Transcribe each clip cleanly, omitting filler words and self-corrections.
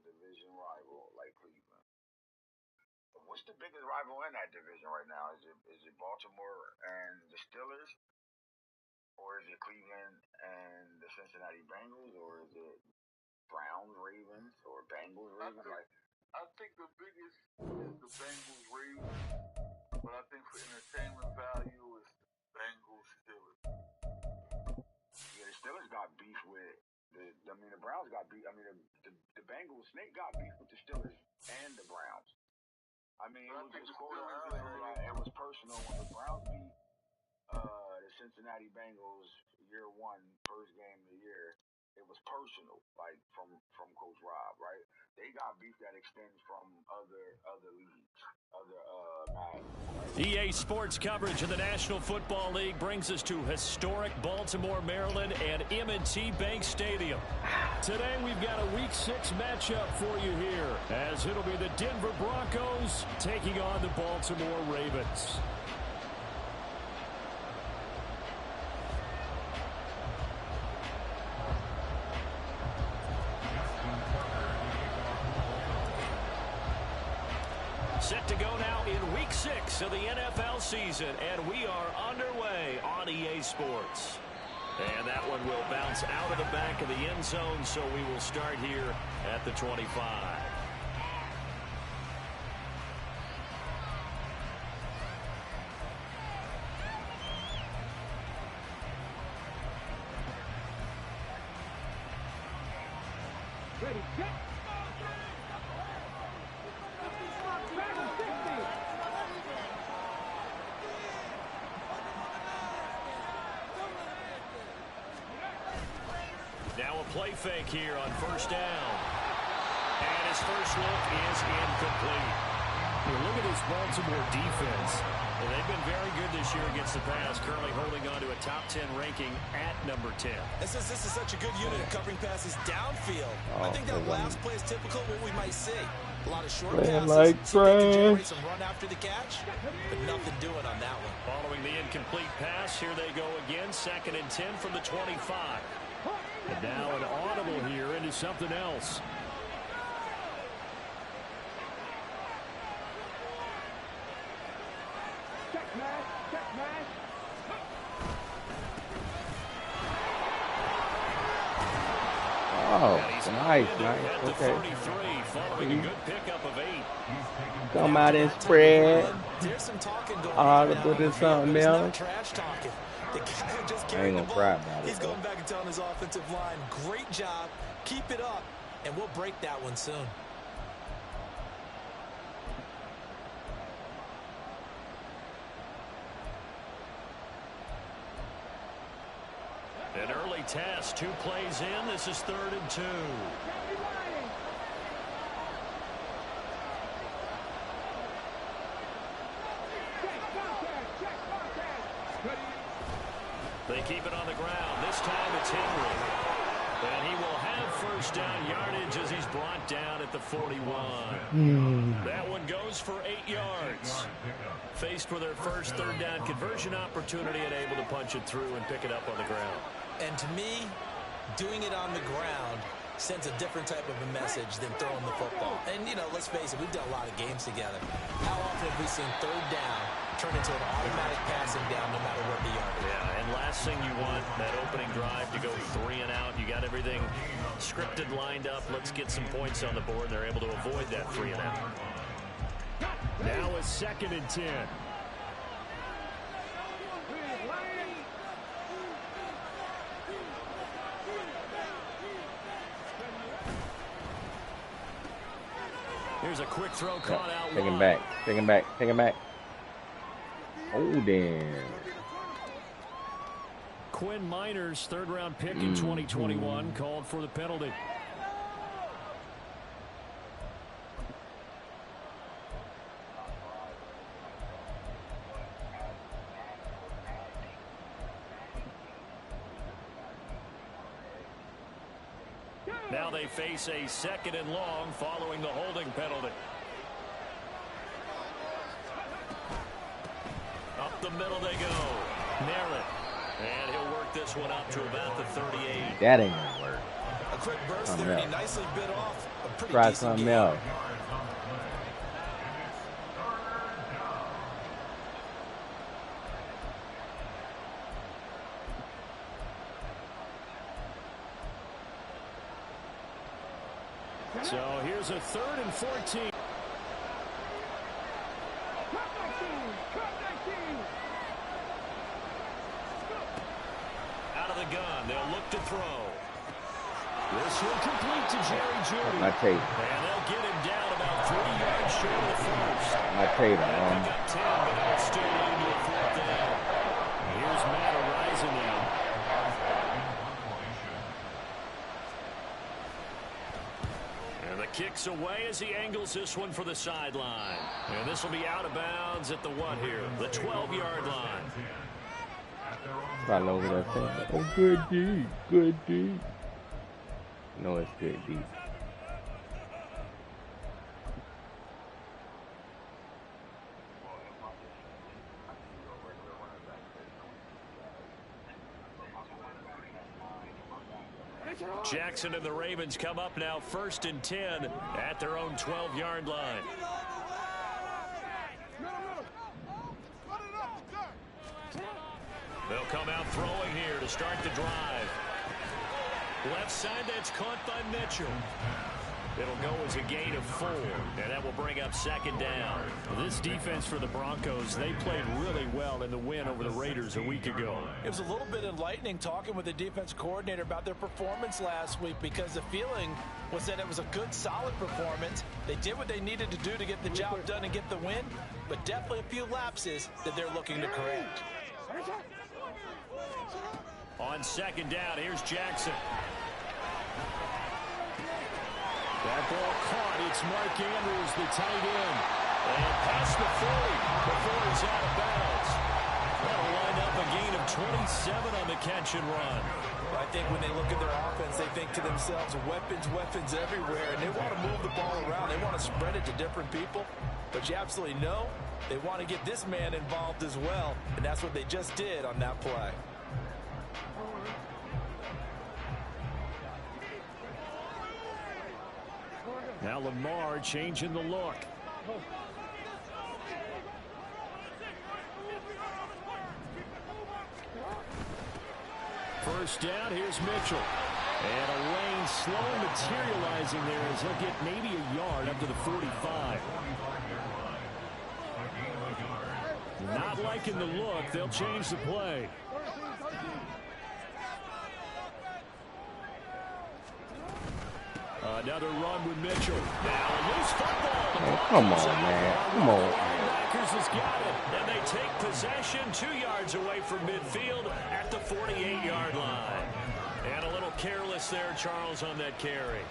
division rival like Cleveland. What's the biggest rival in that division right now? Is it Baltimore and the Steelers, or is it Cleveland and the Cincinnati Bengals, or is it Browns Ravens or Bengals Ravens? I think the biggest is the Bengals Ravens, but I think for entertainment value is Bengals Steelers. Yeah, the Steelers got beef with the Browns got beef. The Bengals Snake got beef with the Steelers and the Browns. It was just quoted earlier that it was personal when the Browns beat the Cincinnati Bengals year one, first game of the year. It was personal, like from Coach Rob, right? They got beef that extends from other leagues, other EA Sports coverage of the National Football League brings us to historic Baltimore, Maryland, and M&T Bank Stadium. Today we've got a Week 6 matchup for you here, as it'll be the Denver Broncos taking on the Baltimore Ravens. Set to go now in Week 6 of the NFL season, and we are underway on EA Sports. And that one will bounce out of the back of the end zone, so we will start here at the 25. Ready, set. Now a play fake here on first down. And his first look is incomplete. Look at this Baltimore defense. And they've been very good this year against the pass, currently holding on to a top 10 ranking at number 10. This is such a good unit of covering passes downfield. I think that last play is typical of what we might see. A lot of short passes, like so they can generate some run after the catch, but nothing doing on that one. Following the incomplete pass, here they go again, 2nd and 10 from the 25. And now an audible here into something else. Oh, nice. Okay. Following a good pickup of 8. Come out and spread. There's some talking going on. Now, Put in something else. Trash talking. The guy who just I ain't carried the gonna ball, cry about it. he's going back and telling his offensive line, great job, keep it up, and we'll break that one soon. An early test, 2 plays in. This is 3rd and 2. They keep it on the ground. This time it's Henry. And he will have first down yardage as he's brought down at the 41. That one goes for 8 yards. Faced with their first 3rd down conversion opportunity and able to punch it through and pick it up on the ground. And to me, doing it on the ground sends a different type of a message than throwing the football. And, let's face it, we've done a lot of games together. How often have we seen 3rd down turn into an automatic passing down no matter what the yardage? Yeah, and last thing you want, that opening drive to go 3 and out. You got everything scripted, lined up. Let's get some points on the board. They're able to avoid that 3 and out. Now a 2nd and 10. Here's a quick throw caught out. Take him back. Take him back. Take him back. Oh, damn. Quinn Miners, 3rd-round pick in 2021, called for the penalty. Now they face a 2nd and long following the holding penalty. Up the middle they go. Nail it. And he'll work this one up to about the 38. That ain't gonna work. A foot burst there, and he nicely bit off a pretty Try decent something game. else. So here's a 3rd and 14. Out of the gun, they'll look to throw. This will complete to Jerry Jeudy. My tape. And they'll get him down about 3 yards short of the first. My tape. Pick up 10, but it'll still lead to a 4th down. Here's Matt Araiza now. And the kick's away as he angles this one for the sideline. And this will be out of bounds at the what here? The 12-yard line. Probably over there saying, oh, good D, good D. No, it's good D. Jackson and the Ravens come up now 1st and 10 at their own 12-yard line. They'll come out throwing here to start the drive. Left side, that's caught by Mitchell. It'll go as a gain of 4, and that will bring up 2nd down. This defense for the Broncos, they played really well in the win over the Raiders a week ago. It was a little bit enlightening talking with the defense coordinator about their performance last week, because the feeling was that it was a good, solid performance. They did what they needed to do to get the job done and get the win, but definitely a few lapses that they're looking to correct. On 2nd down, here's Jackson. That ball caught. It's Mark Andrews, the tight end. And past the 40 before he's out of bounds. That'll line up a gain of 27 on the catch and run. I think when they look at their offense, they think to themselves, weapons, weapons everywhere, and they want to move the ball around. They want to spread it to different people. But you absolutely know they want to get this man involved as well, and that's what they just did on that play. Now Lamar changing the look. First down, here's Mitchell. And a lane slow materializing there as he'll get maybe a yard up to the 45. Not liking the look. They'll change the play. Another run with Mitchell. Now a loose football. Oh, come on, man. Come on. Packers has got it. And they take possession 2 yards away from midfield at the 48-yard line. And a little careless there, Charles, on that carry.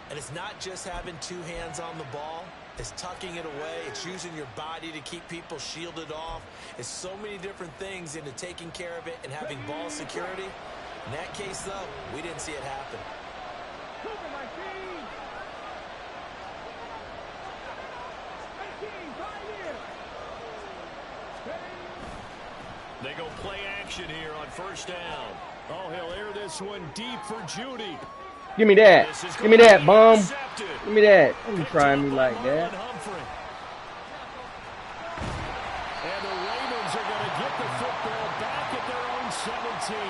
And it's not just having 2 hands on the ball. It's tucking it away. It's using your body to keep people shielded off. It's so many different things into taking care of it and having ball security. In that case, though, we didn't see it happen. They go play action here on first down. Oh, he'll air this one deep for Jeudy. Give me that. Give me that, bum. Give me that. Don't be trying me like that. And the Ravens are going to get the football back at their own 17.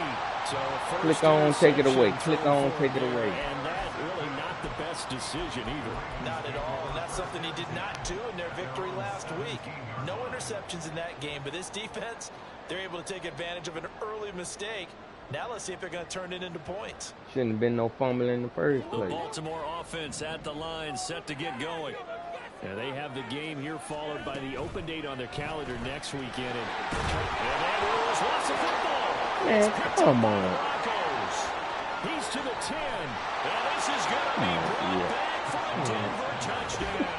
So click on, take it away. Click on, take it away. And that really not the best decision either. Not at all, and that's something he did not do in their victory last week. No interceptions in that game, but this defense, they're able to take advantage of an early mistake. Now let's see if they're going to turn it into points. Shouldn't have been no fumble in the first place. The Baltimore offense at the line, set to get going. And they have the game here followed by the open date on their calendar next weekend. And Andrews wants the football. Man, come on. Broncos. He's to the 10. And this is going to be brought back for a Denver touchdown.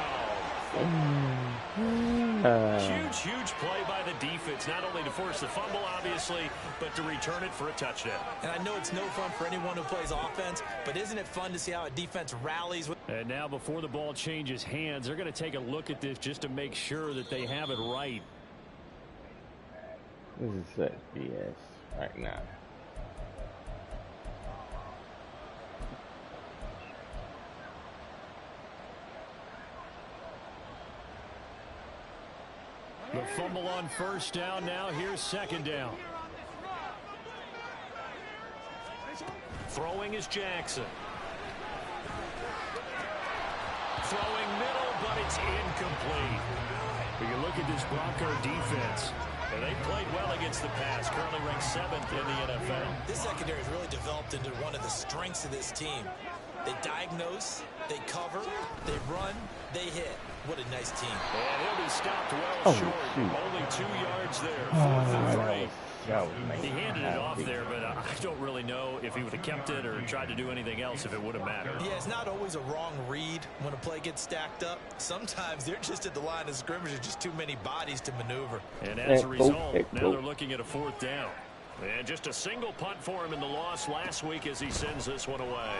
Huge play by the defense, not only to force the fumble, obviously, but to return it for a touchdown. And I know it's no fun for anyone who plays offense, but isn't it fun to see how a defense rallies? And now before the ball changes hands, they're going to take a look at this just to make sure that they have it right. This is such BS right now. The fumble on first down. Now here's second down. Throwing is Jackson. Throwing middle, but it's incomplete. But you look at this Bronco defense, and they played well against the pass. Currently ranked 7th in the NFL. This secondary has really developed into one of the strengths of this team. They diagnose, they cover, they run, they hit. What a nice team. And he'll be stopped well short. Only 2 yards there. 4th and 3. He handed it off there, but I don't really know if he would have kept it or tried to do anything else if it would have mattered. Yeah, it's not always a wrong read when a play gets stacked up. Sometimes they're just at the line of scrimmage. There's just too many bodies to maneuver. And as a result, now they're looking at a 4th down. And just a single punt for him in the loss last week as he sends this one away.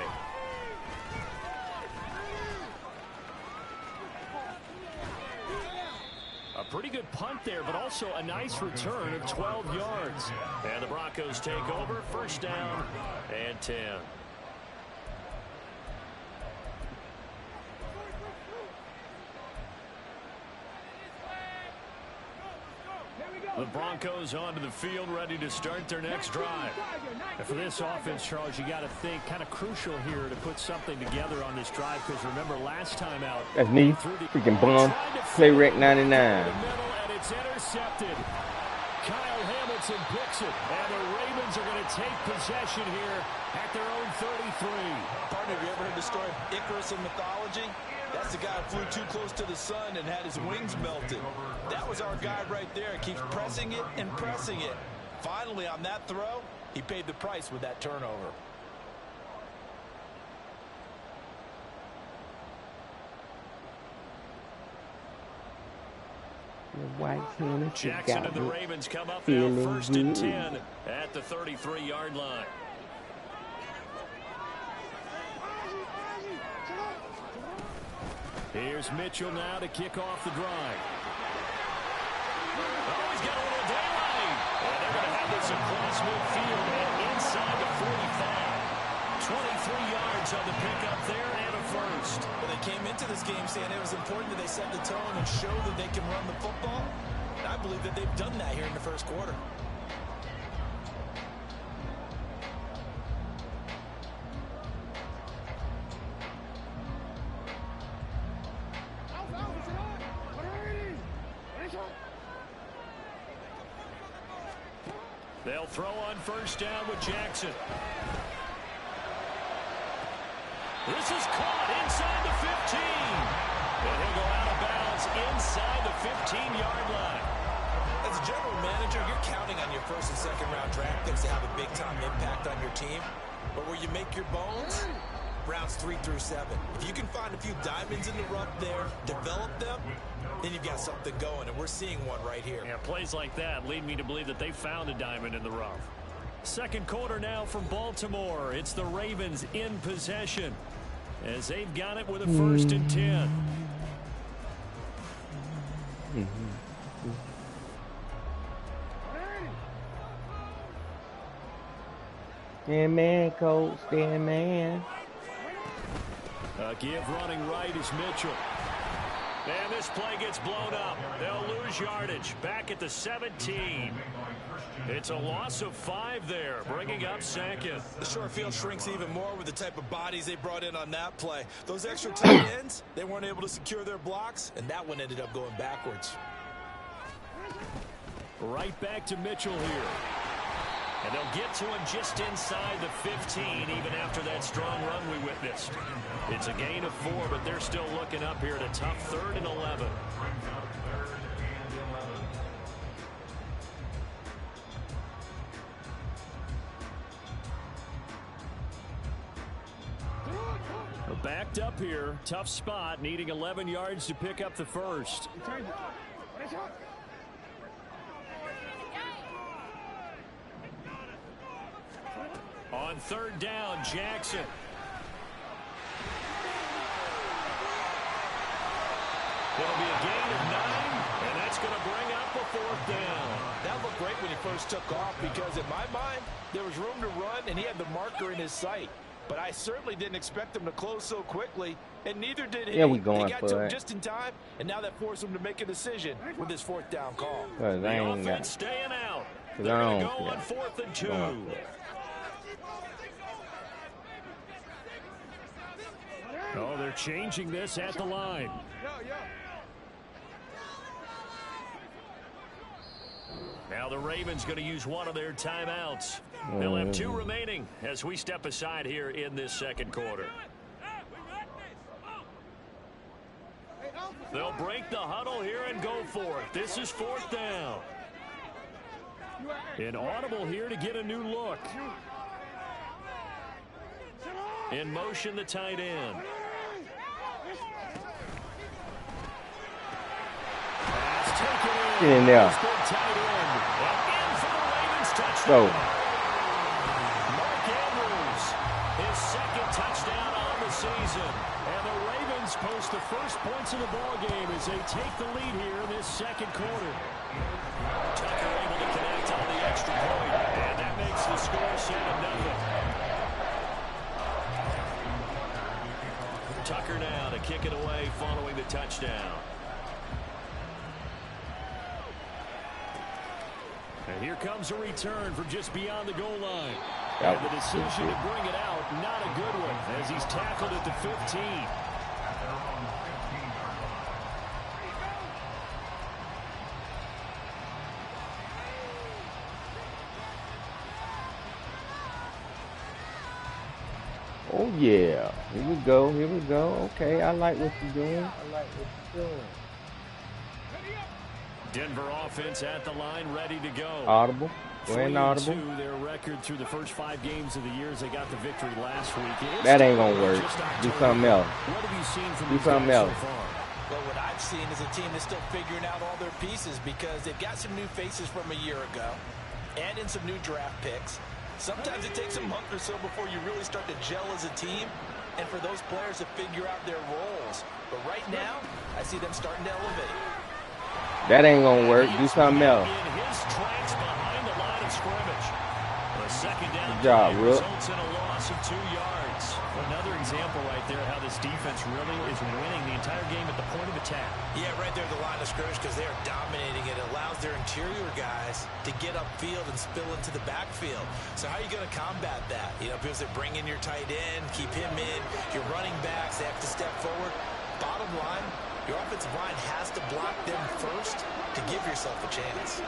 A pretty good punt there, but also a nice return of 12 yards. And the Broncos take over, first down and 10. The Broncos onto the field, ready to start their next drive. And for this offense, Charles, you got to think kind of crucial here to put something together on this drive, because remember last time out. That's me, freaking Bond, Play Rec 99. And it's intercepted. Kyle Hamilton picks it, and the Ravens are going to take possession here at their own 33. Partner, have you ever heard the story of Icarus in mythology? That's the guy who flew too close to the sun and had his wings melted. That was our guy right there. Keeps pressing it and pressing it. Finally, on that throw, he paid the price with that turnover. Jackson and the Ravens come up now, 1st and 10 at the 33-yard line. Here's Mitchell now to kick off the drive. Oh, he's got a little daylight. And they're going to have this across midfield and inside the 45. 23 yards on the pickup there and a first. Well, they came into this game saying it was important that they set the tone and show that they can run the football. And I believe that they've done that here in the first quarter. They'll throw on first down with Jackson. This is caught inside the 15. And he'll go out of bounds inside the 15-yard line. As a general manager, you're counting on your first and second round draft picks to have a big-time impact on your team. But where you make your bones, rounds 3 through 7. If you can find a few diamonds in the rough there, develop them, then you've got something going, and we're seeing one right here. Yeah, plays like that lead me to believe that they found a diamond in the rough. Second quarter now from Baltimore. It's the Ravens in possession as they've got it with a 1st and 10. Stand man, Coach. Stand man. A give running right is Mitchell. And this play gets blown up. They'll lose yardage. Back at the 17. It's a loss of 5 there, bringing up 2nd. The short field shrinks even more with the type of bodies they brought in on that play. Those extra tight ends, they weren't able to secure their blocks, and that one ended up going backwards. Right back to Mitchell here. And they'll get to him just inside the 15, even after that strong run we witnessed. It's a gain of 4, but they're still looking up here at a tough 3rd and 11. We're backed up here. Tough spot, needing 11 yards to pick up the first. On 3rd down, Jackson. It'll be a gain of 9, and that's going to bring up a 4th down. That looked great when he first took off because, in my mind, there was room to run, and he had the marker in his sight. but I certainly didn't expect them to close so quickly, and neither did he. Yeah, we going he got for to him it. just in time, and now that forced him to make a decision with his 4th down call. The offense staying out. They're going to go on 4th and 2. Oh, they're changing this at the line. Now the Ravens going to use one of their timeouts. They'll have 2 remaining as we step aside here in this second quarter. They'll break the huddle here and go for it. This is 4th down. An audible here to get a new look. In motion, the tight end. Pass taken in. Get in there. Tight end. And in for the Ravens touchdown. Go. Mark Andrews, his 2nd touchdown on the season. And the Ravens post the first points of the ballgame as they take the lead here in this second quarter. Tucker able to connect on the extra point. And that makes the score 7-0. Tucker now to kick it away following the touchdown. And here comes a return from just beyond the goal line. And the decision to bring it out, not a good one, as he's tackled at the 15. Oh, yeah. Here we go. Here we go. Okay, I like what you're doing. I like what you're doing. Denver offense at the line, ready to go. Audible. Go ahead and audible. 3-2, their record through the first 5 games of the year as they got the victory last week. That ain't going to work. Do something else. What have you seen from Do something else. So far? Well, what I've seen is a team that's still figuring out all their pieces because they've got some new faces from a year ago and in some new draft picks. Sometimes it takes a month or so before you really start to gel as a team and for those players to figure out their roles. But right now, I see them starting to elevate. That ain't gonna work. Do something else. In his tracks behind the line of scrimmage. A second down Good job, play Will. results in a loss of 2 yards. Another example right there how this defense really is winning the entire game at the point of attack. Yeah, right there at the line of scrimmage because they are dominating. It allows their interior guys to get upfield and spill into the backfield. So how are you going to combat that? You know, because they bring in your tight end, keep him in. Your running backs, they have to step forward. Bottom line, your offensive line has to block them first to give yourself a chance.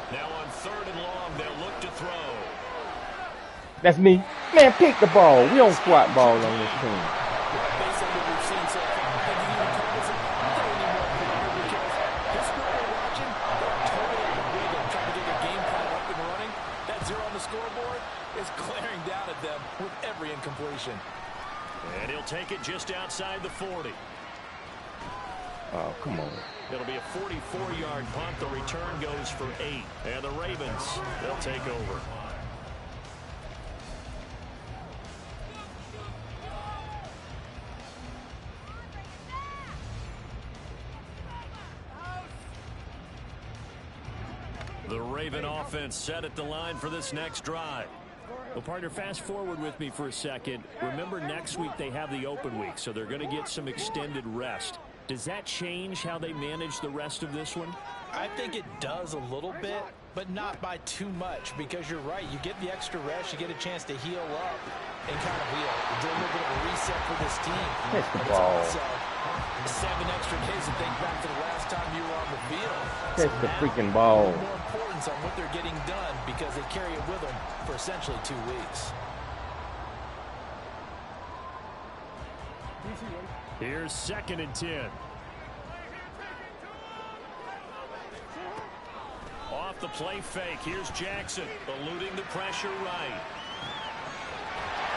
Now on 3rd and long, they'll look to throw. That's me. Man, pick the ball. We don't squat ball on this team. Based on what we've seen so far, I think you even call this a because this group we're watching, they're totally on the rhythm, trying to get their game plan up and running. That 0 on the scoreboard is glaring down at them with every incompletion. And he'll take it just outside the 40. Oh, come on. It'll be a 44-yard punt. The return goes for 8. And the Ravens, they'll take over. The Raven offense set at the line for this next drive. Well, partner, fast forward with me for a second. Remember, next week they have the open week, so they're going to get some extended rest. Does that change how they manage the rest of this one? I think it does a little bit, but not by too much because you're right. You get the extra rest. You get a chance to heal up and kind of do a little bit of a reset for this team. Pick the But ball. it's also 7 extra days to think back to the last time you were on the field. Pick the now, freaking ball. more importance on what they're getting done because they carry it with them for essentially 2 weeks. Here's 2nd and 10. Off the play fake. Here's Jackson eluding the pressure right.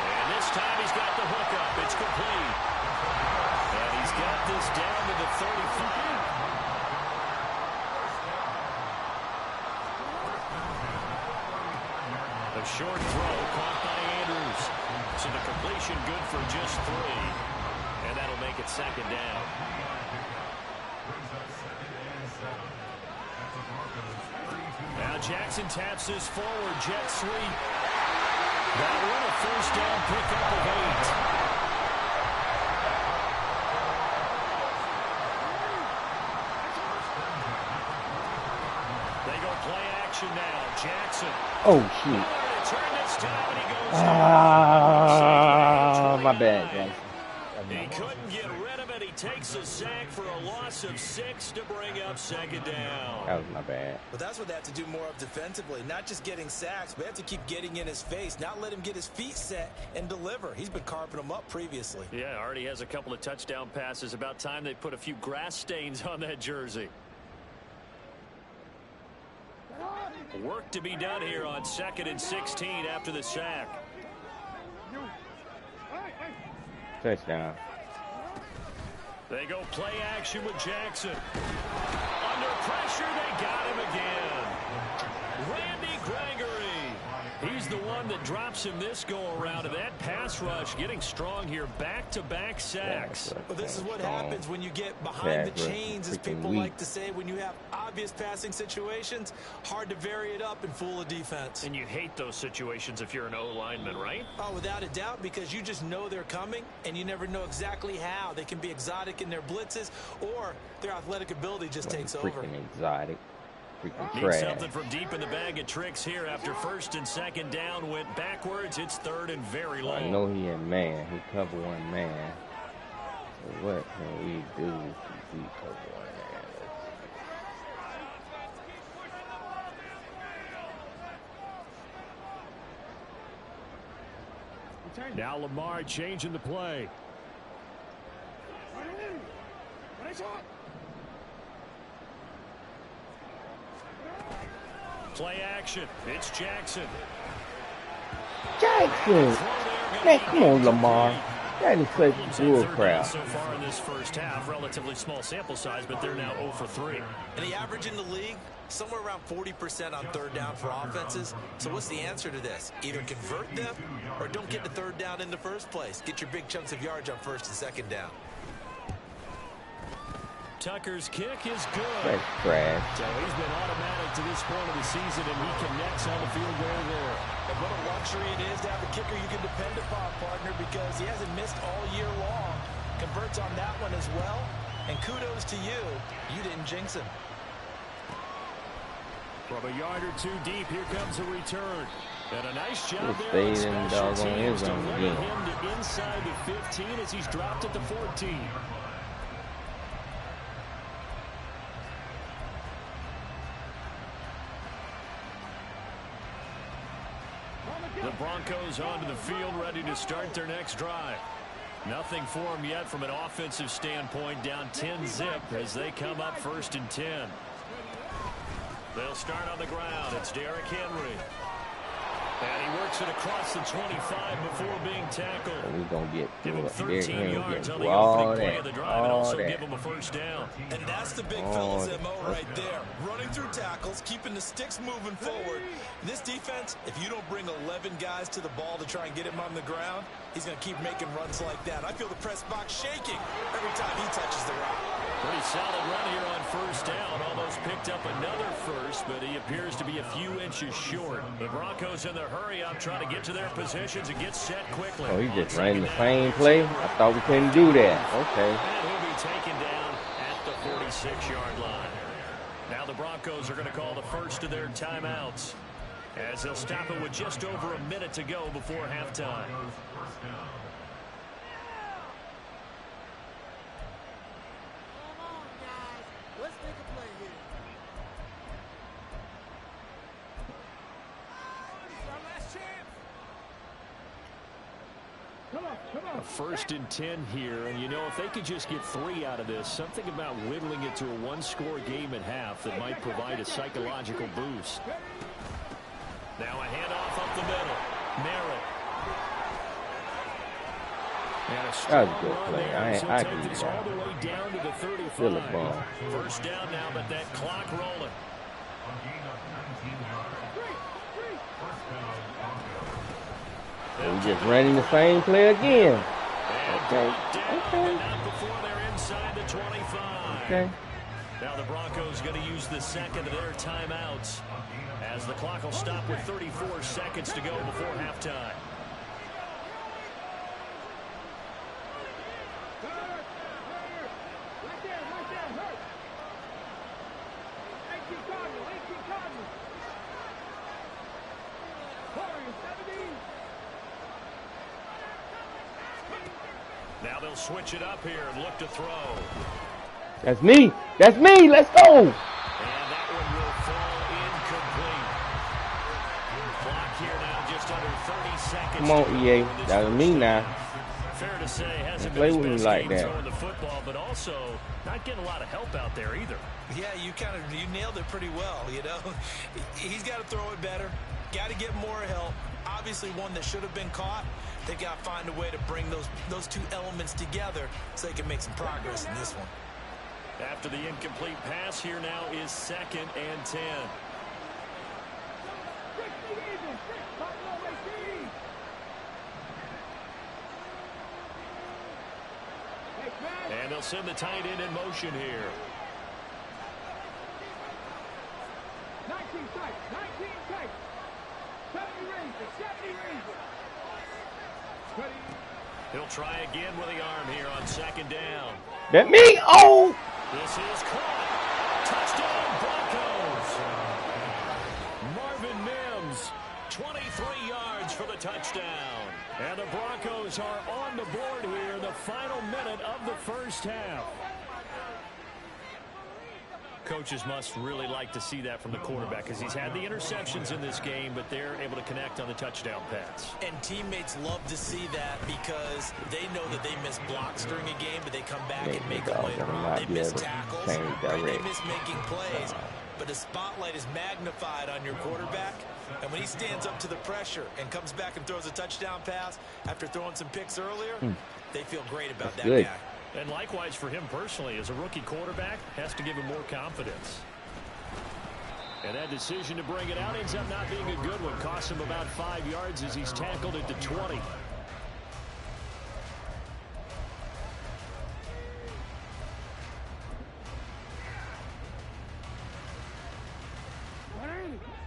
And this time he's got the hook up. It's complete. And he's got this down to the 35. A short throw caught by Andrews. So the completion good for just 3. And that'll make it 2nd down. Now Jackson taps this forward. Jet sweep. That one a first down pickup of 8. They go play action now. Jackson. Oh, shoot. My bad, Jackson. He couldn't get rid of it. He takes a sack for a loss of 6 to bring up second down. That was my bad. But that's what they have to do more of defensively. Not just getting sacks, but they have to keep getting in his face. Not let him get his feet set and deliver. He's been carving them up previously. Yeah, already has a couple of touchdown passes. About time they put a few grass stains on that jersey. Work to be done here on 2nd and 16 after the sack. Touchdown. They go play action with Jackson. Under pressure, they got him again. Randy Gregory. He's the one that drops him this go-around. And that pass rush getting strong here. Back-to-back sacks. Well, this is what happens when you get behind the chains, as people like to say. When you have obvious passing situations, hard to vary it up and fool a defense. And you hate those situations if you're an O-lineman, right? Oh, without a doubt, because you just know they're coming, and you never know exactly how. They can be exotic in their blitzes, or their athletic ability just takes over. Freaking exotic. Need something from deep in the bag of tricks here after 1st and 2nd down. Went backwards. It's 3rd and very long. I know he a man. He cover one man. So what can we do to beat cover one man? Now Lamar changing the play. Play action. It's Jackson. Jackson! Man, come on, Lamar. That is such bull crap. So far in this first half, relatively small sample size, but they're now 0 for 3. And the average in the league, somewhere around 40% on 3rd down for offenses. So what's the answer to this? Either convert them or don't get the 3rd down in the first place. Get your big chunks of yards on 1st and 2nd down. Tucker's kick is good. That's trash. So he's been automatic to this point of the season, and he connects on the field goal there. And what a luxury it is to have a kicker you can depend upon, partner, because he hasn't missed all year long. Converts on that one as well. And kudos to you. You didn't jinx him. From a yard or two deep, here comes a return. And a nice job there on stayed in special dog on teams his to own lay game. him to inside the 15 as he's dropped at the 14. The Broncos onto the field, ready to start their next drive. Nothing for them yet from an offensive standpoint, down 10-zip as they come up 1st and 10. They'll start on the ground. It's Derrick Henry. And he works it across the 25 before being tackled. We're going to Give him get 13 yards on the all opening play that, of the drive and also that. give him a first down. And that's the big fella's MO right there. Running through tackles, keeping the sticks moving forward. This defense, if you don't bring 11 guys to the ball to try and get him on the ground, he's going to keep making runs like that. I feel the press box shaking every time he touches the rock. Pretty solid run here on 1st down. Almost picked up another first, but he appears to be a few inches short. The Broncos in the hurry-up trying to get to their positions and get set quickly. Oh, he just ran the same play? I thought we couldn't do that. Okay. And he'll be taken down at the 46-yard line. Now the Broncos are going to call the first of their timeouts, as they'll stop it with just over a minute to go before halftime. A 1st and 10 here, and you know, if they could just get 3 out of this, something about whittling it to a one-score game at half that might provide a psychological boost. Now a handoff up the middle. Merritt. And a strong That was a good run play. there. I He'll agree take with this that. all the way down to the 35. Still a ball. 1st down now, but that clock rolling. We just running the same play again. Okay. Okay. Not before they're inside the 25. Okay. Now the Broncos going to use the second of their timeouts as the clock will stop with 34 seconds to go before halftime. Now they'll switch it up here and look to throw. That's me. That's me. Let's go. And that one will fall incomplete. Clock here now just under 30 seconds. Come on, EA. That was me now. Fair to say, hasn't play been with me his best like game that. throwing the football, but also not getting a lot of help out there either. Yeah, you nailed it pretty well, you know. He's got to throw it better. Got to get more help. Obviously one that should have been caught. They've got to find a way to bring those two elements together so they can make some progress in this one. After the incomplete pass, here now is 2nd and 10. And they'll send the tight end in motion here. 19 tight, 19 tight. 70 range, 70 range. He'll try again with the arm here on 2nd down. That me. Oh. This is caught. Touchdown Broncos. Marvin Mims, 23 yards for the touchdown. And the Broncos are on the board here, the final minute of the first half. Coaches must really like to see that from the quarterback because he's had the interceptions in this game, but they're able to connect on the touchdown pass. And teammates love to see that because they know that they miss blocks during a game, but they come back and make them later on. They miss tackles, right? They miss making plays, but the spotlight is magnified on your quarterback. And when he stands up to the pressure and comes back and throws a touchdown pass after throwing some picks earlier, they feel great about that guy. And likewise for him personally, as a rookie quarterback, has to give him more confidence. And that decision to bring it out ends up not being a good one. Costs him about 5 yards as he's tackled at the 20.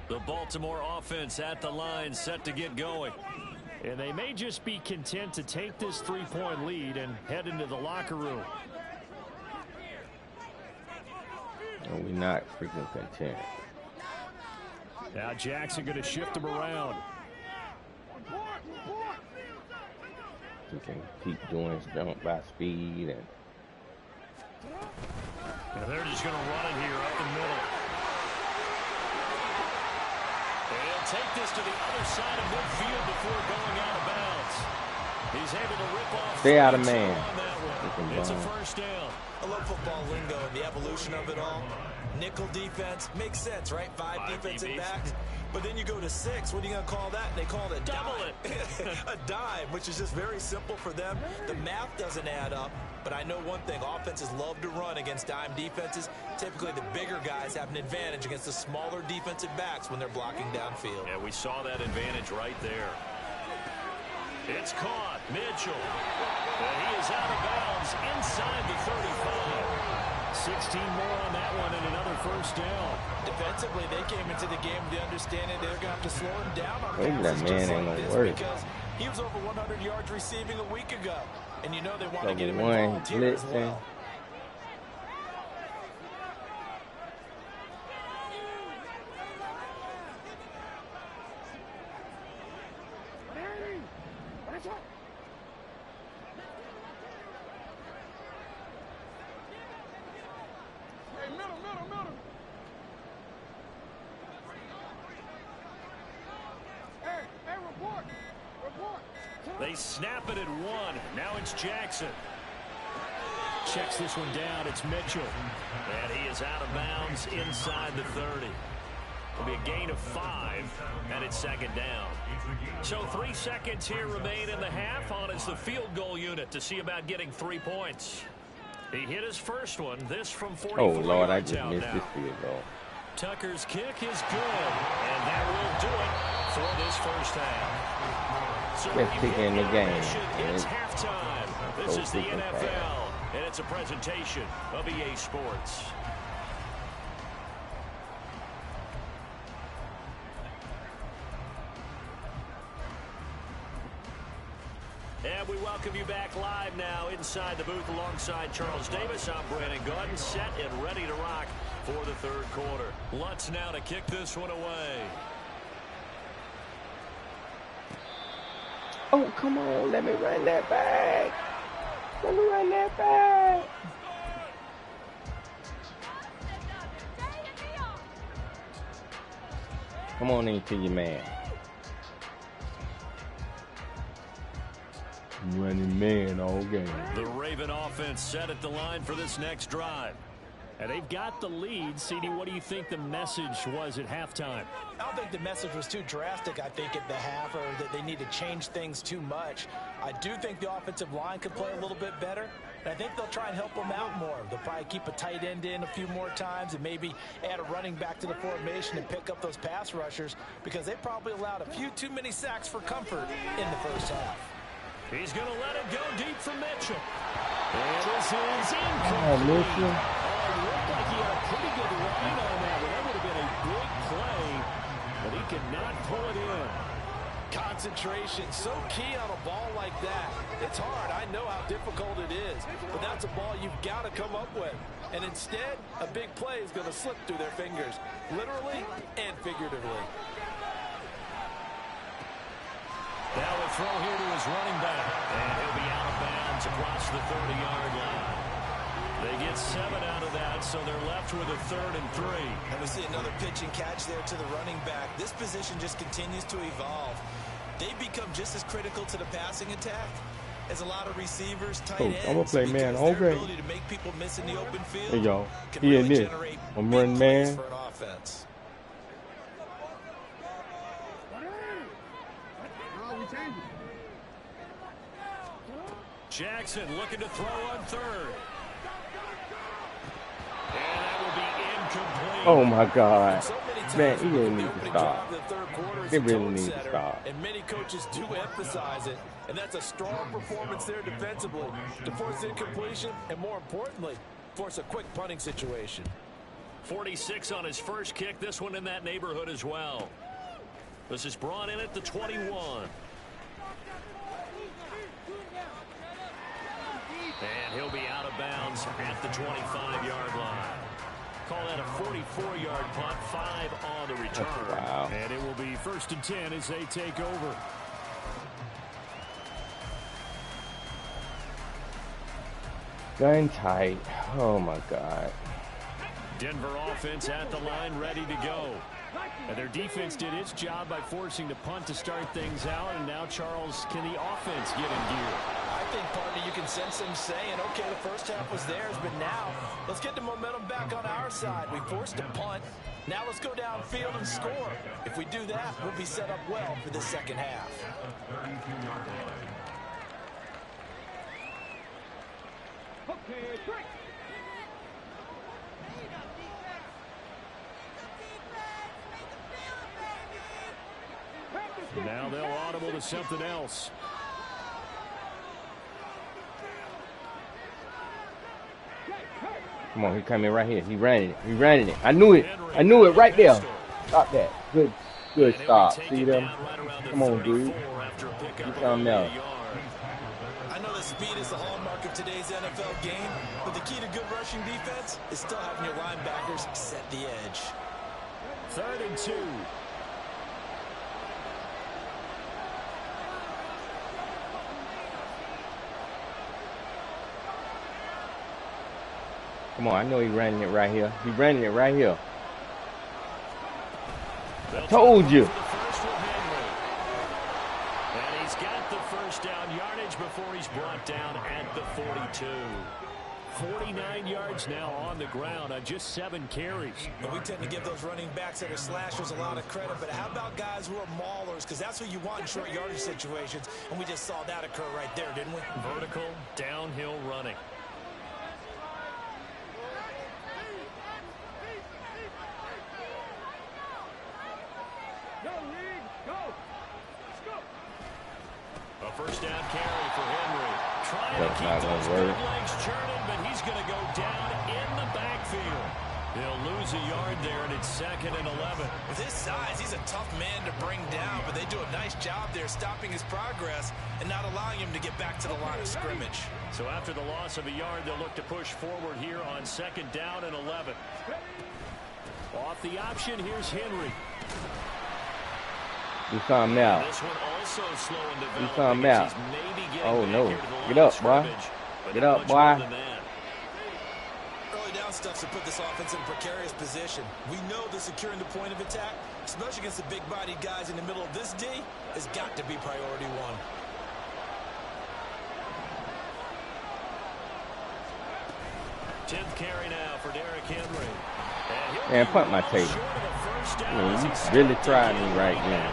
The Baltimore offense at the line, set to get going. And they may just be content to take this 3-point lead and head into the locker room. No, we're not freaking content. Now Jackson going to shift him around. He can keep doing his jump by speed. And they're just going to run it here up the middle. They'll take this to the other side of midfield before going out of bounds. He's able to rip off. Stay out of man. It's a first down. I love football lingo and the evolution of it all. Nickel defense makes sense, right? Five defensive backs. But then you go to 6. What are you going to call that? And they call it a dime. A dime, which is just very simple for them. The math doesn't add up. But I know one thing. Offenses love to run against dime defenses. Typically, the bigger guys have an advantage against the smaller defensive backs when they're blocking downfield. Yeah, we saw that advantage right there. It's caught. Mitchell. And he is out of bounds inside the 35. 16 more on that one and another first down. Defensively, they came into the game with the understanding they're going to have to slow him down on that man ain't gonna work. Because he was over 100 yards receiving a week ago. And you know they want to Double get him one, involved here as blitzing. well. They snap it at 1. Now it's Jackson. Checks this one down. It's Mitchell. And he is out of bounds inside the 30. It'll be a gain of 5, and it's second down. So 3 seconds here remain in the half on as the field goal unit to see about getting 3 points. He hit his first one. This from 44 oh, Lord, I yards just out missed now. this field goal. Tucker's kick is good, and that will do it for this first half. So Let's kick in the game. It's halftime. This is the NFL, and it's a presentation of EA Sports. welcome you back live now inside the booth alongside Charles Davis. I'm Brandon Gordon, set and ready to rock for the third quarter. Lutz now to kick this one away. Oh, come on. Let me run that back. Let me run that back. Come on into your man. Running man all game. The Raven offense set at the line for this next drive. And they've got the lead. CD, what do you think the message was at halftime? I don't think the message was too drastic, I think, at the half, or that they need to change things too much. I do think the offensive line could play a little bit better, and I think they'll try and help them out more. They'll probably keep a tight end in a few more times and maybe add a running back to the formation and pick up those pass rushers, because they probably allowed a few too many sacks for comfort in the first half. He's going to let it go deep for Mitchell. And this is incomplete. Mitchell. It looked like he had a pretty good line on that. That would have been a big play, but he could not pull it in. Concentration, so key on a ball like that. It's hard. I know how difficult it is, but that's a ball you've got to come up with. And instead, a big play is going to slip through their fingers, literally and figuratively. Now a throw here to his running back, and he'll be out of bounds across the 30-yard line. They get 7 out of that, so they're left with a 3rd and 3. And we see another pitch and catch there to the running back. This position just continues to evolve. They become just as critical to the passing attack as a lot of receivers, tight ends. I'm gonna play man their okay. ability to make people miss in the open field. There you go. Can He really in this. generate I'm big running plays man. for an offense. Jackson looking to throw on 3rd. And that will be incomplete. Oh my God. So many times Man, he in really the needs to opening stop. drive of the third quarter is They a really tone need to setter, stop. and many coaches do emphasize it, and that's a strong performance there defensively to force incompletion and, more importantly, force a quick punting situation. 46 on his first kick. This one in that neighborhood as well. This is brought in at the 21. And he'll be out of bounds at the 25-yard line. Call that a 44-yard punt, 5 on the return. Wow. And it will be 1st and 10 as they take over. Gun tight. Oh my God. Denver offense at the line, ready to go. And their defense did its job by forcing the punt to start things out. And now, Charles, can the offense get in gear? I think, partner, you can sense them saying, okay, the first half was theirs, but now let's get the momentum back on our side. We forced a punt. Now let's go downfield and score. If we do that, we'll be set up well for the second half. Okay, break. Now they'll audible to something else. Come on, he coming right here. He ran it. He ran it. I knew it. I knew it right there. Stop that. Good stop. See them? Come on, dude. Do something else. I know that speed is the hallmark of today's NFL game, but the key to good rushing defense is still having your linebackers set the edge. 3rd and 2. Come on, I know he ran it right here. He ran it right here. I told you. And he's got the first down yardage before he's brought down at the 42. 49 yards now on the ground on just 7 carries. And we tend to give those running backs that are slashers a lot of credit, but how about guys who are maulers? Because that's who you want in short yardage situations, and we just saw that occur right there, didn't we? Vertical, downhill running. Go, Reed. Go. Let's go. A first down carry for Henry. Trying That's to not keep gonna those work. good legs churning, but he's going to go down in the backfield. He'll lose lose a yard there, and it's 2nd and 11. With his size, he's a tough man to bring down, but they do a nice job there stopping his progress and not allowing him to get back to the line of scrimmage. So after the loss of a yard, they'll look to push forward here on 2nd down and 11. Off the option, here's Henry. Do something out. This one also slow in Do something out. Oh, no. Get up, boy. Get up, boy. Early down stuff to put this offense in a precarious position. We know that securing the point of attack, especially against the big-bodied guys in the middle of this D, has got to be priority one. Tenth carry now for Derrick Henry. Man, punt my tape. He's really trying me right now.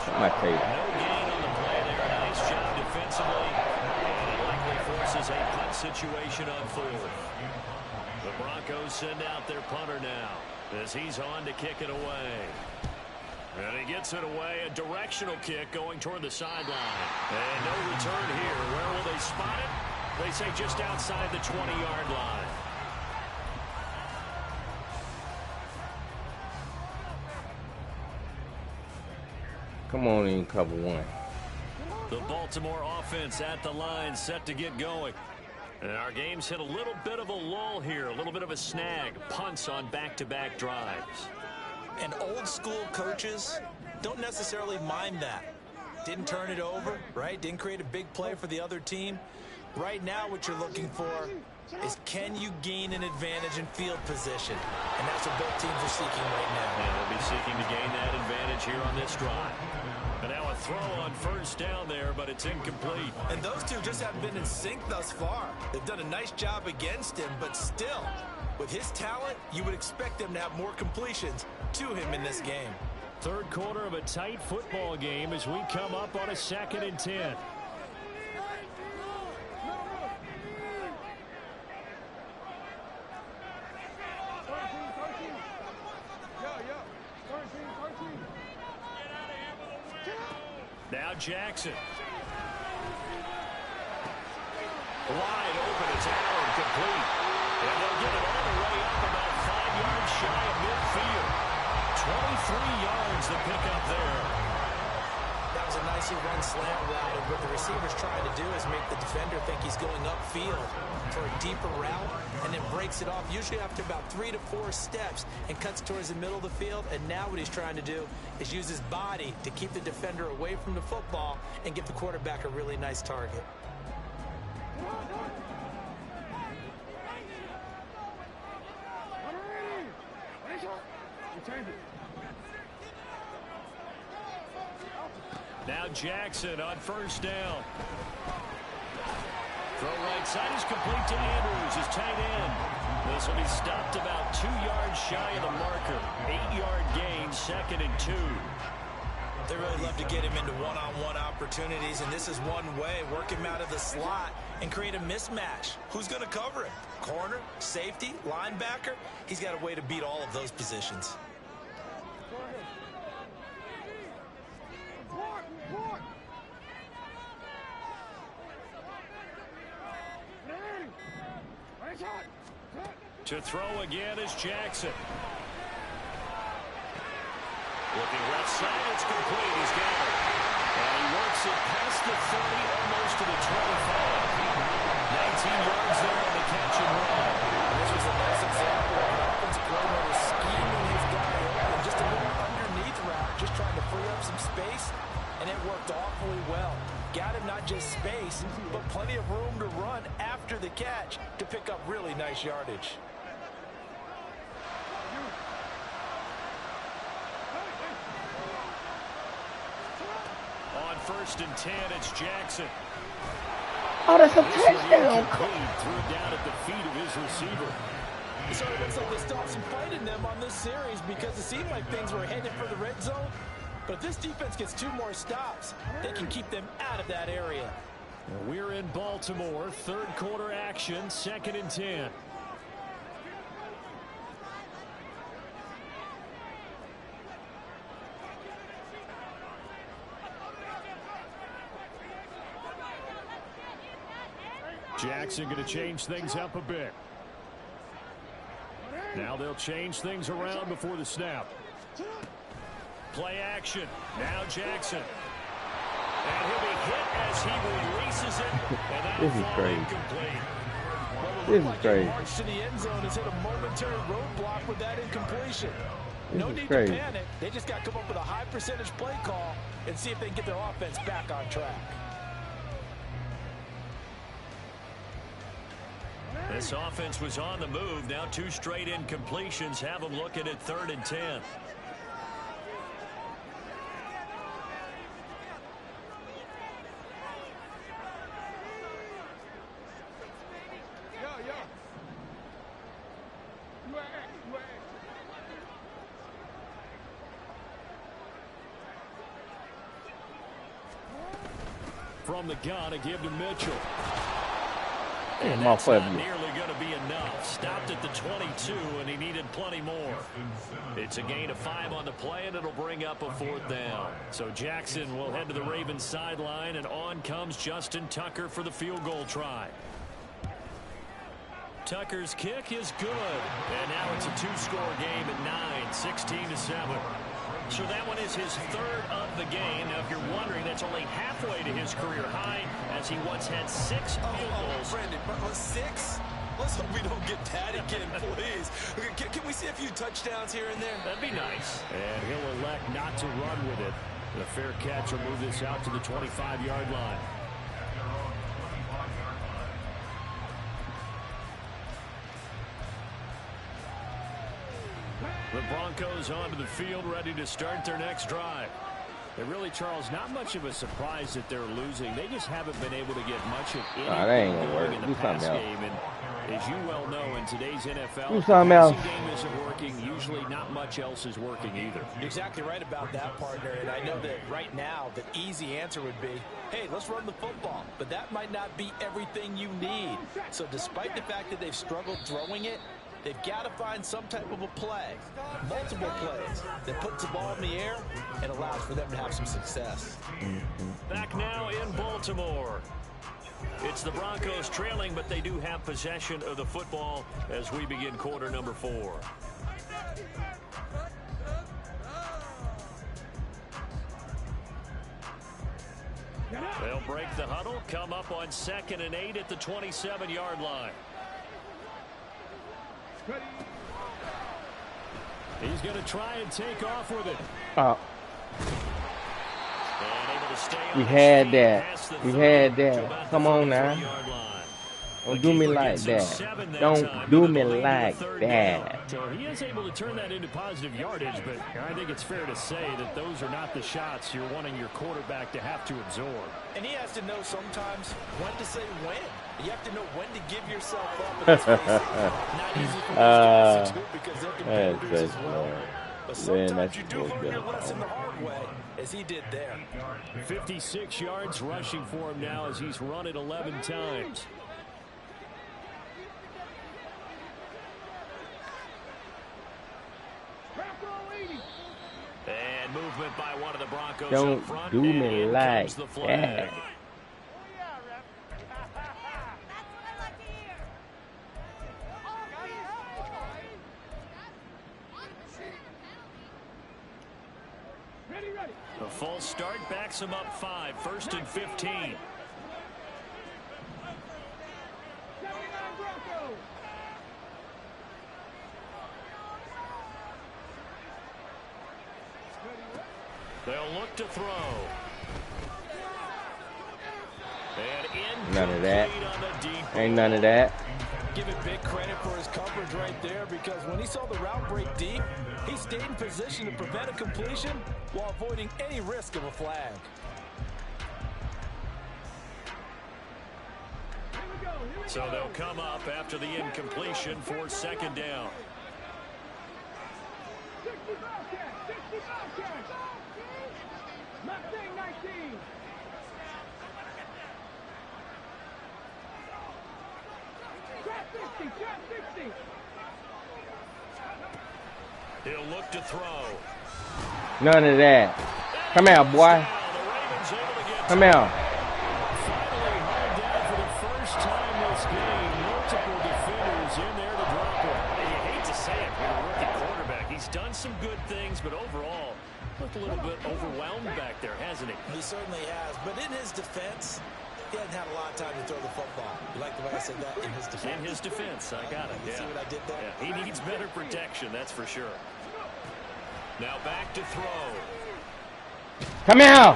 Punt my tape. No gain on the play there. Nice job defensively. And it likely forces a punt situation on 4th. The Broncos send out their punter now as he's on to kick it away. And he gets it away. A directional kick going toward the sideline. And no return here. Where will they spot it? They say just outside the 20-yard line. Come on in, cover 1. The Baltimore offense at the line, set to get going. And our game's hit a little bit of a lull here, a little bit of a snag. Punts on back-to-back drives. And old-school coaches don't necessarily mind that. Didn't turn it over, right? Didn't create a big play for the other team. Right now, what you're looking for is, can you gain an advantage in field position? And that's what both teams are seeking right now. And they'll be seeking to gain that advantage here on this drive. And now a throw on 1st down there, but it's incomplete. And those two just haven't been in sync thus far. They've done a nice job against him, but still, with his talent, you would expect them to have more completions to him in this game. 3rd quarter of a tight football game as we come up on a 2nd and 10. Now Jackson. Wide open, it's Allen, complete. And they'll get it all the way up about 5 yards shy of midfield. 23 yards to pick up there. That was a nicely run slant route, and what the receiver's trying to do is make the defender think he's going upfield for a deeper route, and then breaks it off usually after about 3 to 4 steps and cuts towards the middle of the field. And now what he's trying to do is use his body to keep the defender away from the football and give the quarterback a really nice target. Now Jackson on 1st down. Throw right side is complete to Andrews, his tight end. This will be stopped about 2 yards shy of the marker. 8-yard gain, 2nd and 2. They really love to get him into one-on-one opportunities, and this is one way. Work him out of the slot and create a mismatch. Who's going to cover him? Corner, safety, linebacker? He's got a way to beat all of those positions. To throw again is Jackson. Looking left side, it's complete. He's got it. And he works it past the 30, almost to the 25. 19 yards there on the catch and run. This was a nice example of an offensive coordinator scheming his guy open, just a little underneath route, just trying to free up some space, and it worked awfully well. Got him not just space, but plenty of room to run after the catch to pick up really nice yardage. On 1st and 10, it's Jackson. Oh, that's a touchdown. Threw it down at the feet of his receiver. So it looks like they stopped some fight in them on this series because it seemed like things were headed for the red zone. But if this defense gets 2 more stops, they can keep them out of that area. We're in Baltimore. 3rd quarter action, 2nd and 10. Jackson going to change things up a bit. Now they'll change things around before the snap. Play action. Now Jackson. And he'll be hit as he releases it. And this is crazy. This is crazy. March to the end zone has hit a momentary roadblock with that incompletion. No need crazy. to panic. They just got to come up with a high percentage play call and see if they can get their offense back on track. This offense was on the move. Now 2 straight incompletions have them looking at 3rd and 10. From the gun, a give to Mitchell. And that's not nearly going to be enough. Stopped at the 22, and he needed plenty more. It's a gain of 5 on the play, and it'll bring up a 4th down. So Jackson will head to the Ravens sideline, and on comes Justin Tucker for the field goal try. Tucker's kick is good. And now it's a 2-score game at 9, 16-7. So that one is his 3rd of the game. Now, if you're wondering, that's only halfway to his career high, as he once had 6 field goals. Brandon, 6? Let's hope we don't get that again, please. Can we see a few touchdowns here and there? That'd be nice. And he'll elect not to run with it. The fair catch will move this out to the 25-yard line. The Broncos onto the field, ready to start their next drive. And really, Charles, not much of a surprise that they're losing. They just haven't been able to get much of anything going in the pass game. And as you well know, in today's NFL, the passing game isn't working. Usually not much else is working either. You're exactly right about that, partner. And I know that right now the easy answer would be, hey, let's run the football. But that might not be everything you need. So despite the fact that they've struggled throwing it, they've got to find some type of a play, multiple plays, that puts the ball in the air and allows for them to have some success. Back now in Baltimore. It's the Broncos trailing, but they do have possession of the football as we begin quarter number 4. They'll break the huddle, come up on 2nd and 8 at the 27-yard line. He's going to try and take off with it. We had that. We had that. Come on now. Don't do me like that. Don't do me like that. So he is able to turn that into positive yardage, but I think it's fair to say that those are not the shots you're wanting your quarterback to have to absorb. And he has to know sometimes when to say when. You have to know when to give yourself up. And not easy for those guys to do because they're competitors as well. But sometimes you do learn your lesson the hard way, as he did there. 56 yards rushing for him now as he's run it 11 times. And movement by one of the Broncos. Don't up front, do me like that. A full start backs him up 5, 1st and 15. They'll look to throw. And none of that. Ain't none of that. Give it big credit for his coverage right there, because when he saw the route break deep, he stayed in position to prevent a completion while avoiding any risk of a flag. So they'll come up after the incompletion for 2nd down. He'll look to throw. None of that. Come here, boy. Come here. Finally hauled down for the first time this game. Multiple defenders in there to drop it. You hate to say it, He's done some good things, but overall, looked a little bit overwhelmed back there, hasn't he? He certainly has. But in his defense, he hasn't had a lot of time to throw the football. You like the way I said that? In his defense. In his defense, I got it. You see what I did there? Yeah, he needs better protection, that's for sure. Now back to throw. Come here. And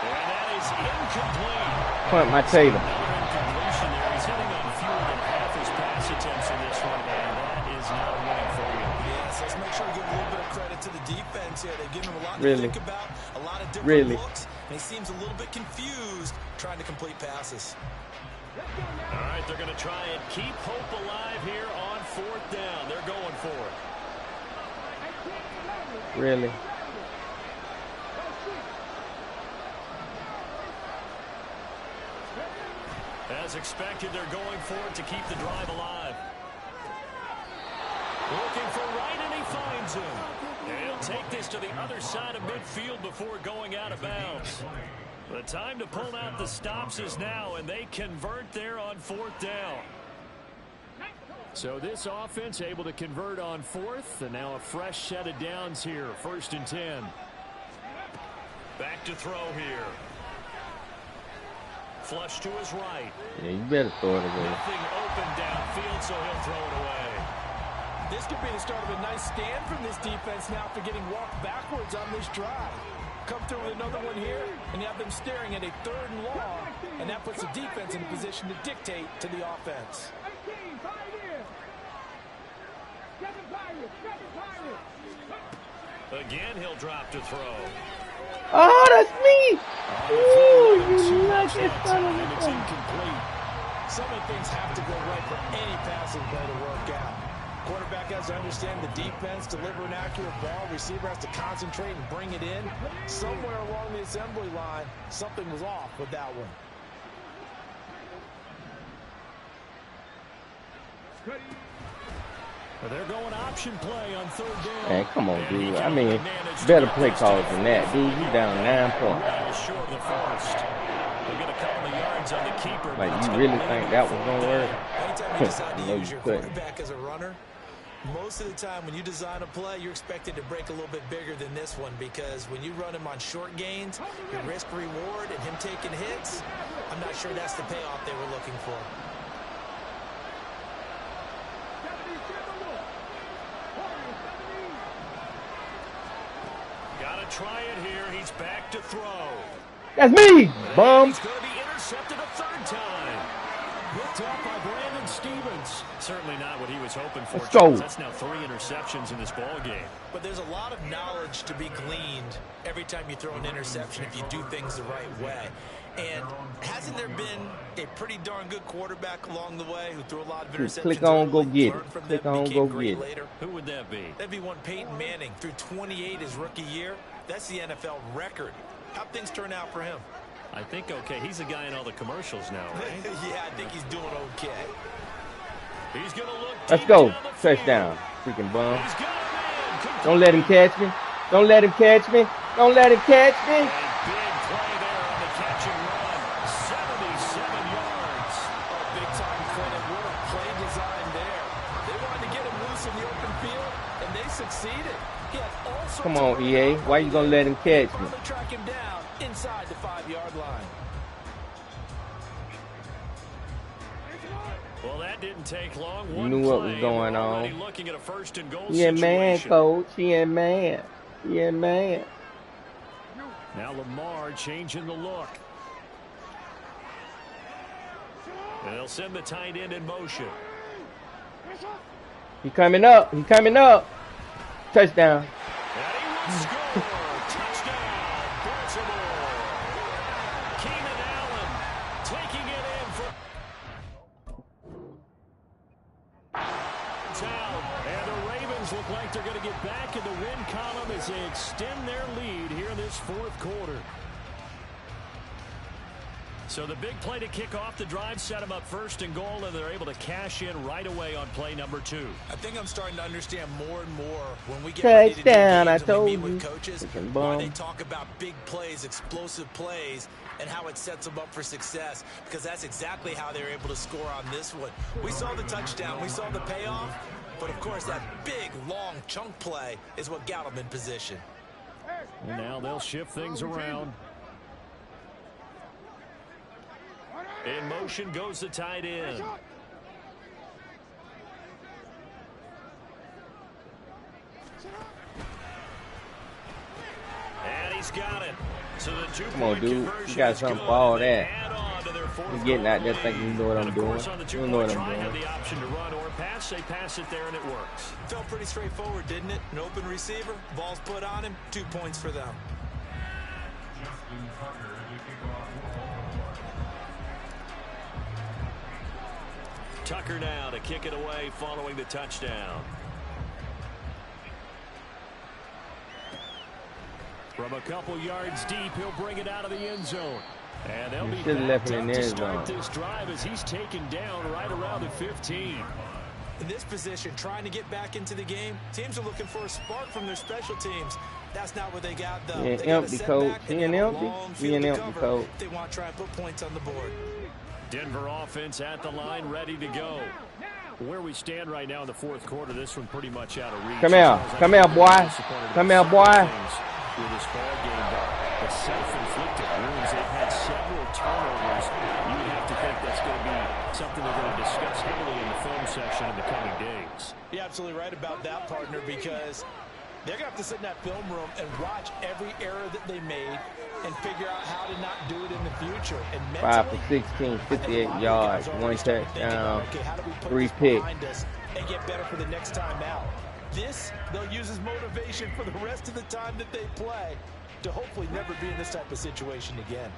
that is incomplete. Punt my tater. Another incompletion there. He's hitting on fewer than half his pass attempts in this one, and that is not a win for you. Yes, let's make sure we give a little bit of credit to the defense here. They've given him a lot to think about, a lot of different looks, and he seems a little bit confused trying to complete passes. All right, they're going to try and keep hope alive here on 4th down. They're going for it. Really? As expected, they're going for it to keep the drive alive. Looking for right, and he finds him. And he'll take this to the other side of midfield before going out of bounds. The time to pull out the stops is now, and they convert there on 4th down. So this offense able to convert on 4th, and now a fresh set of downs here, 1st and 10. Back to throw here. Flush to his right. Yeah, you better throw it away. Nothing open downfield, so he'll throw it away. This could be the start of a nice stand from this defense now after getting walked backwards on this drive. Come through with another one here, and you have them staring at a 3rd and long, and that puts the defense in a position to dictate to the offense. Again, he'll drop to throw. Oh, that's me! Ooh, you lucky son of a It's incomplete. Some of the things have to go right for any passing play to work out. Quarterback has to understand the defense, deliver an accurate ball. Receiver has to concentrate and bring it in. Somewhere along the assembly line, something was off with that one. They're going option play on 3rd down. Man, come on, dude. I mean, better play calls than that, dude. You down 9 points. Short of the first. They'll get a couple of yards on the keeper. Like, you really think that was going to work? Anytime you decide to use your quarterback as a runner, most of the time when you design a play, you're expected to break a little bit bigger than this one, because when you run him on short gains, your risk reward and him taking hits, I'm not sure that's the payoff they were looking for. Gotta try it here. He's back to throw. That's me, bum. He's going to be intercepted a 3rd time. Picked up by Brandon Stevens. Certainly not what he was hoping for. Let's go. That's now 3 interceptions in this ball game. But there's a lot of knowledge to be gleaned every time you throw an interception if you do things the right way. And hasn't there been a pretty darn good quarterback along the way who threw a lot of interceptions? Click on, go get it. Click on, go get it. Who would that be? That'd be one Peyton Manning. Threw 28 his rookie year. That's the NFL record. How'd things turn out for him? I think okay. He's the guy in all the commercials now, right? Yeah, I think he's doing okay. He's going to look. Let's go. Touchdown. Freaking bum. Don't let him catch me. Don't let him catch me. Don't let him catch me. A big play there on the catch and run. 77 yards. Oh, big-time credit. What a play design there. They wanted to get him loose in the open field, and they succeeded. He had all sorts Come on, EA. Why you going to let him catch me? Finally track him down inside the 5-yard line. Well, that didn't take long. You One knew what play, was going already on. looking at a 1st and goal He ain't man, situation. coach. He ain't man. He ain't man. Now Lamar changing the look. And they'll send the tight end in motion. He coming up. He coming up. Touchdown. And he will score. Touchdown, Baltimore. Keenan Allen taking it in for town. And the Ravens look like they're going to get back in the win column as they extend their lead here in this 4th quarter. So the big play to kick off the drive set them up 1st and goal, and they're able to cash in right away on play number 2. I think I'm starting to understand more and more when we get ready to do Touchdown, I games and we told meet you. with coaches, Freaking why bum. they talk about big plays, explosive plays, and how it sets them up for success, because that's exactly how they were able to score on this one. We saw the touchdown. We saw the payoff. But, of course, that big, long chunk play is what got him in position. And now they'll shift things around. In motion goes the tight end. And he's got it. So the two-point Come on, dude. You got something for all that. You're getting out there thinking you know what I'm doing. You don't know what I'm doing. The option to run or pass, they pass it there and it works. Felt pretty straightforward, didn't it? An open receiver, ball's put on him, 2 points for them. Tucker now to kick it away following the touchdown. From a couple yards deep, he'll bring it out of the end zone. And they'll be back to start this drive as he's taken down right around the 15. In this position, trying to get back into the game, teams are looking for a spark from their special teams. That's not what they got, though. They empty, coach. He an empty. He an empty, coach. They want to try and put points on the board. Denver offense at the line, ready to go. Where we stand right now in the fourth quarter, this one pretty much out of reach. Come here. Come here, boy. Come here, boy. With this ball game, the self-inflicted wounds, they've had several turnovers. You would have to think that's going to be something they're going to discuss heavily in the film section in the coming days. You're absolutely right about that, partner, because they're going to have to sit in that film room and watch every error that they made and figure out how to not do it in the future. And 5 for 16, 58 yards, 1 touchdown, 3 picks. And get better for the next time out. This, they'll use as motivation for the rest of the time that they play to hopefully never be in this type of situation again.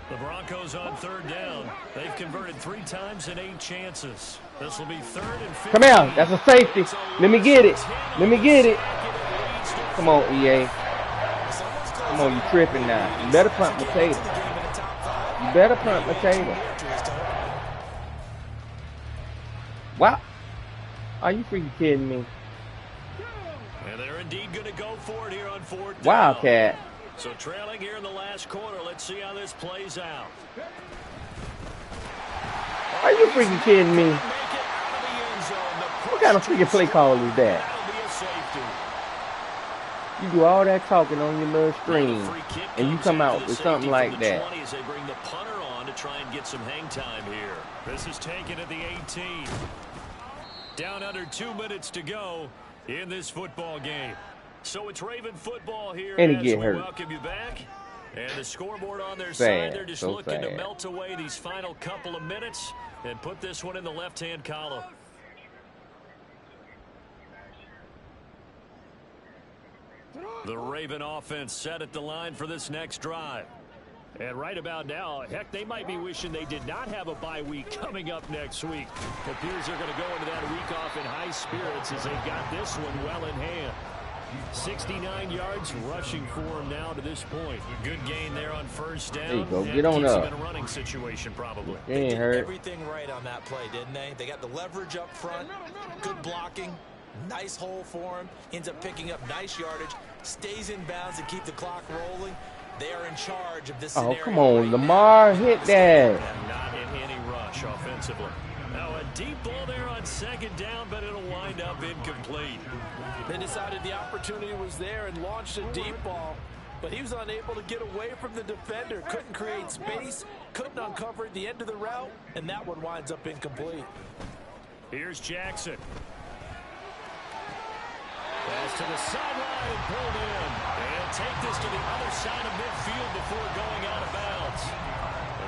The Broncos on third down. They've converted 3 times in 8 chances. This will be 3rd and 15. Come here. That's a safety. Let me get it. Let me get it. Come on, EA. Come on, you tripping now. You better punt Potato. You better punt Potato. Wow. Are you freaking kidding me? And they're indeed going to go for it here on 4th down. Wildcat. So trailing here in the last quarter. Let's see how this plays out. Are you freaking kidding me? What kind of freaking play call is that? You do all that talking on your little screen, and you come out with something like that. As they bring the punter on to try and get some hang time here. This is taken at the 18. Down under 2 minutes to go in this football game. So it's Raven football here And he as get we hurt. welcome you back. And the scoreboard on their Sad, side, they're just so looking to sad. melt away these final couple of minutes and put this one in the left-hand column. The Raven offense set at the line for this next drive. And right about now, heck, they might be wishing they did not have a bye week coming up next week. It appears they're going to go into that week off in high spirits as they've got this one well in hand. 69 yards rushing for him now to this point. Good gain there on first down. There you go. Get on up. In a running situation, probably. They They ain't did hurt. everything right on that play, didn't they? They got the leverage up front, good blocking, nice hole for him, ends up picking up nice yardage, stays in bounds to keep the clock rolling. They are in charge of this scenario. Oh, come on, Lamar, hit that. And not in any rush offensively. Now a deep ball there on second down, but it'll wind up incomplete. They decided the opportunity was there and launched a deep ball, but he was unable to get away from the defender. Couldn't create space, couldn't uncover at the end of the route, and that one winds up incomplete. Here's Jackson. Pass to the sideline and pulled in. And take this to the other side of midfield before going out of bounds.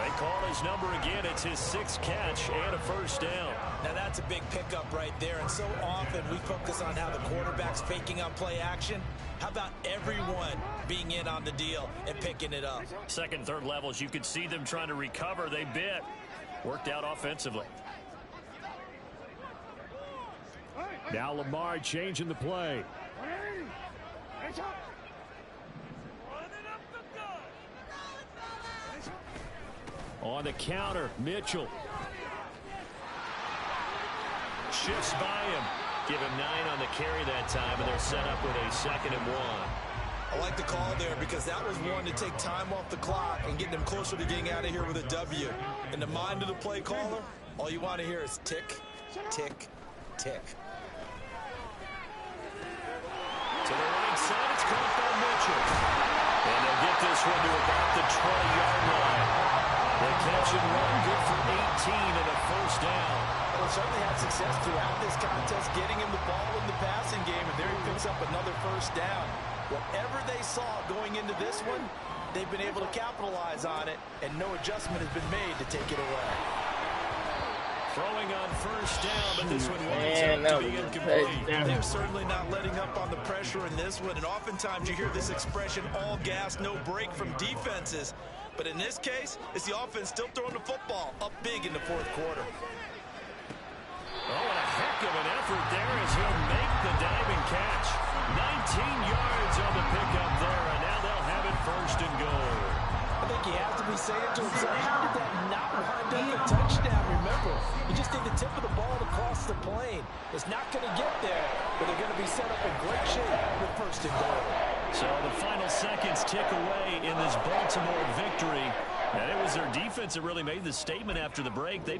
They call his number again. It's his 6th catch and a first down. Now that's a big pickup right there, and so often we focus on how the quarterback's faking up play action. How about everyone being in on the deal and picking it up? Second, third levels, you could see them trying to recover. They bit. Worked out offensively. Now Lamar changing the play. On the counter, Mitchell. Shifts by him. Give him 9 on the carry that time, and they're set up with a 2nd and 1. I like the call there because that was one to take time off the clock and get them closer to getting out of here with a W. In the mind of the play caller, all you want to hear is tick, tick, tick. To the right side, it's caught by Mitchell. And they'll get this one to about the 20-yard line. The catch and run, good for 18 and a first down. Well, certainly had success throughout this contest, getting him the ball in the passing game, and there he picks up another first down. Whatever they saw going into this one, they've been able to capitalize on it, and no adjustment has been made to take it away. Throwing on first down, but this one winds up to be incomplete. They're certainly not letting up on the pressure in this one, and oftentimes you hear this expression, all gas, no break from defenses. But in this case, it's the offense still throwing the football up big in the fourth quarter. Oh, and a heck of an effort there as he'll make the diving catch. 19 yards on the pickup there, and now they'll have it first and goal. I think he has to be saying to himself, how did that not wind up a touchdown? Remember, you just need the tip of the ball to cross the plane. It's not going to get there, but they're going to be set up in great shape with first and goal. So the final seconds tick away in this Baltimore victory. And it was their defense that really made the statement after the break. They